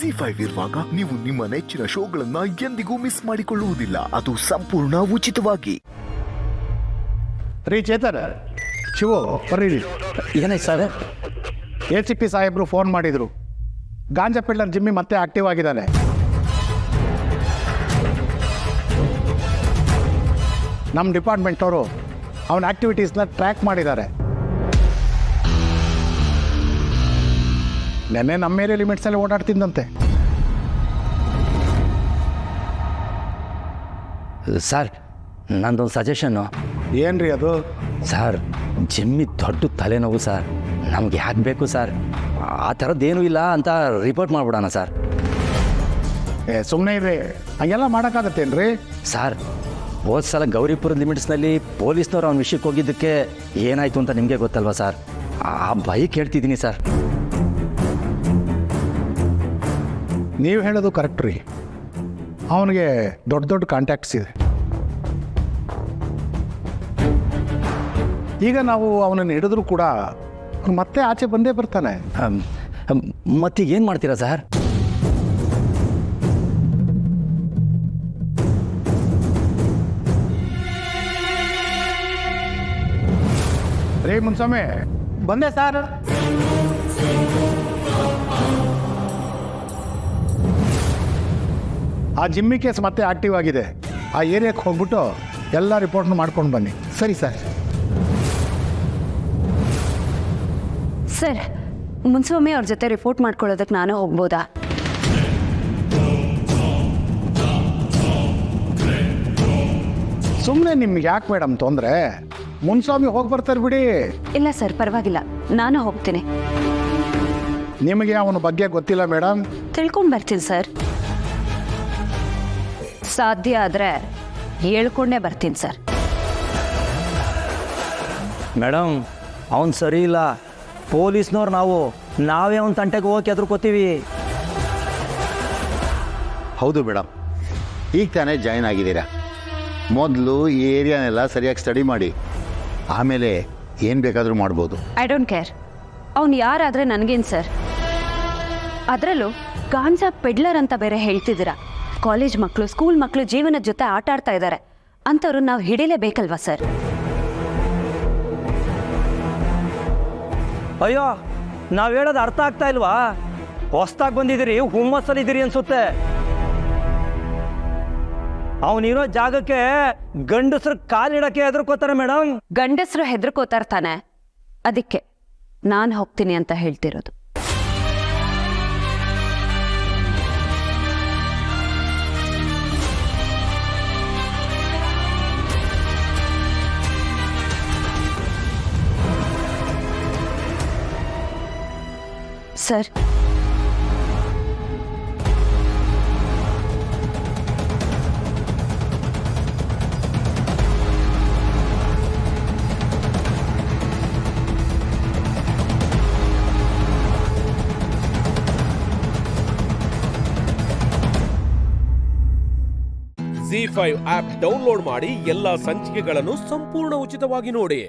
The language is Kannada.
ZEE5 ಇರುವಾಗ ನೀವು ನಿಮ್ಮ ನೆಚ್ಚಿನ ಶೋಗಳನ್ನ ಎಂದಿಗೂ ಮಿಸ್ ಮಾಡಿಕೊಳ್ಳುವುದಿಲ್ಲ. ಅದು ಸಂಪೂರ್ಣ ಉಚಿತವಾಗಿ. ರೀ ಚೇತನ್, ಶಿವು ಬರ್ರಿ. ಏನಾಯ್ತು ಸರ್? ACP ಸಾಹೇಬರು ಫೋನ್ ಮಾಡಿದರು. ಗಾಂಜಾ ಪಿಳ್ಳರ್ ಜಿಮ್ಮಿ ಮತ್ತೆ ಆಕ್ಟಿವ್ ಆಗಿದ್ದಾನೆ. ನಮ್ಮ ಡಿಪಾರ್ಟ್ಮೆಂಟವರು ಅವನ ಆ್ಯಕ್ಟಿವಿಟೀಸ್ನ ಟ್ರ್ಯಾಕ್ ಮಾಡಿದ್ದಾರೆ. ನೆನ್ನೆ ನಮ್ಮ ಏರಿಯಾ ಲಿಮಿಟ್ಸಲ್ಲಿ ಓಡಾಡ್ತಿದ್ದಂತೆ. ಸರ್, ನಂದೊಂದು ಸಜೆಷನ್ನು. ಏನು ರೀ ಅದು? ಸರ್, ಜಿಮ್ಮಿ ದೊಡ್ಡ ತಲೆನೋವು ಸರ್. ನಮ್ಗೆ ಯಾಕೆ ಬೇಕು ಸರ್? ಆ ಥರದ್ದೇನೂ ಇಲ್ಲ ಅಂತ ರಿಪೋರ್ಟ್ ಮಾಡಿಬಿಡೋಣ ಸರ್. ಸುಮ್ಮನೆ ಇರ್ರಿ, ಹಂಗೆಲ್ಲ ಮಾಡೋಕ್ಕಾಗತ್ತೇನು ರೀ? ಸರ್, ಹೋದ ಸಲ ಗೌರಿಪುರದ ಲಿಮಿಟ್ಸ್ನಲ್ಲಿ ಪೊಲೀಸ್ನವ್ರು ಅವನ ವಿಷಯಕ್ಕೆ ಹೋಗಿದ್ದಕ್ಕೆ ಏನಾಯಿತು ಅಂತ ನಿಮಗೆ ಗೊತ್ತಲ್ವಾ ಸರ್? ಆ ಭಯ ಕೇಳ್ತಿದ್ದೀನಿ ಸರ್. ನೀವು ಹೇಳೋದು ಕರೆಕ್ಟ್ ರೀ. ಅವನಿಗೆ ದೊಡ್ಡ ದೊಡ್ಡ ಕಾಂಟ್ಯಾಕ್ಟ್ಸ್ ಇದೆ. ಈಗ ನಾವು ಅವನನ್ನು ಹಿಡಿದ್ರೂ ಕೂಡ ಅವ್ನು ಮತ್ತೆ ಆಚೆ ಬಂದೇ ಬರ್ತಾನೆ. ಮತ್ತೀಗೇನು ಮಾಡ್ತೀರಾ ಸರ್? ರೇ ಮುನ್ಸ್ವಾಮಿ, ಬಂದೆ ಸರ್. ಆ ಜಿಮ್ಮಿ ಕೇಸ್ ಮತ್ತೆ ಆಕ್ಟಿವ್ ಆಗಿದೆ. ಆ ಏರಿಯಾಕ್ಕೆ ಹೋಗ್ಬಿಟ್ಟು ಎಲ್ಲ ರಿಪೋರ್ಟ್ನು ಮಾಡ್ಕೊಂಡು ಬನ್ನಿ. ಸರಿ ಸರ್. ಸರ್, ಮುನ್ಸ್ವಾಮಿ ಅವ್ರ ಜೊತೆ ರಿಪೋರ್ಟ್ ಮಾಡ್ಕೊಳ್ಳೋದಕ್ಕೆ ನಾನು ಹೋಗ್ಬೋದಾ? ಸುಮ್ಮನೆ ನಿಮ್ಗೆ ಯಾಕೆ ಮೇಡಮ್ ತೊಂದರೆ? ಮುನ್ಸ್ವಾಮಿ ಹೋಗಿ ಬರ್ತಾರೆ ಬಿಡಿ. ಇಲ್ಲ ಸರ್, ಪರವಾಗಿಲ್ಲ, ನಾನು ಹೋಗ್ತೀನಿ. ನಿಮಗೆ ಅವನ ಬಗ್ಗೆ ಗೊತ್ತಿಲ್ಲ ಮೇಡಮ್? ತಿಳ್ಕೊಂಡು ಬರ್ತೀನಿ ಸರ್. ಸಾಧ್ಯ ಆದರೆ ಹೇಳ್ಕೊಂಡೇ ಬರ್ತೀನಿ ಸರ್. ಮೇಡಮ್, ಅವನು ಸರಿ ಇಲ್ಲ. ಪೊಲೀಸ್ನವ್ರು ನಾವೇ ಅವನ ತಂಟೆಗೆ ಹೋಗಿ ಎದುರ್ಕೋತೀವಿ. ಹೌದು ಮೇಡಮ್, ಈಗ ತಾನೇ ಜಾಯ್ನ್ ಆಗಿದ್ದೀರಾ. ಮೊದಲು ಈ ಏರಿಯಾನೆಲ್ಲ ಸರಿಯಾಗಿ ಸ್ಟಡಿ ಮಾಡಿ, ಆಮೇಲೆ ಏನು ಬೇಕಾದರೂ ಮಾಡ್ಬೋದು. I don't care. ಅವ್ನು ಯಾರಾದರೆ ನನಗೇನು ಸರ್? ಅದರಲ್ಲೂ ಗಾಂಜಾ ಪೆಡ್ಲರ್ ಅಂತ ಬೇರೆ ಹೇಳ್ತಿದ್ದೀರಾ. ಕಾಲೇಜ್ ಮಕ್ಕಳು, ಸ್ಕೂಲ್ ಮಕ್ಕಳು ಜೀವನದ ಜೊತೆ ಆಟ ಆಡ್ತಾ ಇದ್ದಾರೆ. ಅಂಥವ್ರು ನಾವು ಹಿಡಿಲೇಬೇಕಲ್ವಾ ಸರ್? ಅಯ್ಯೋ, ನಾವು ಹೇಳೋದು ಅರ್ಥ ಆಗ್ತಾ ಇಲ್ವಾ? ಹೊಸ್ದಾಗಿ ಬಂದಿದ್ದೀರಿ, ಹುಮ್ಮಸ್ಸಲ್ಲಿದ್ದೀರಿ ಅನ್ಸುತ್ತೆ. ಅವನಿರೋ ಜಾಗಕ್ಕೆ ಗಂಡಸ್ರು ಕಾಲಿಡಕ್ಕೆ ಹೆದರ್ಕೋತಾರೆ ಮೇಡಮ್. ಗಂಡಸರು ಹೆದರ್ಕೋತಾರೆ ತಾನೆ, ಅದಕ್ಕೆ ನಾನು ಹೋಗ್ತೀನಿ ಅಂತ ಹೇಳ್ತಿರೋದು. ಸರ್, ZEE5 ಆಪ್ ಡೌನ್ಲೋಡ್ ಮಾಡಿ ಎಲ್ಲಾ ಸಂಚಿಕೆಗಳನ್ನು ಸಂಪೂರ್ಣ ಉಚಿತವಾಗಿ ನೋಡಿ.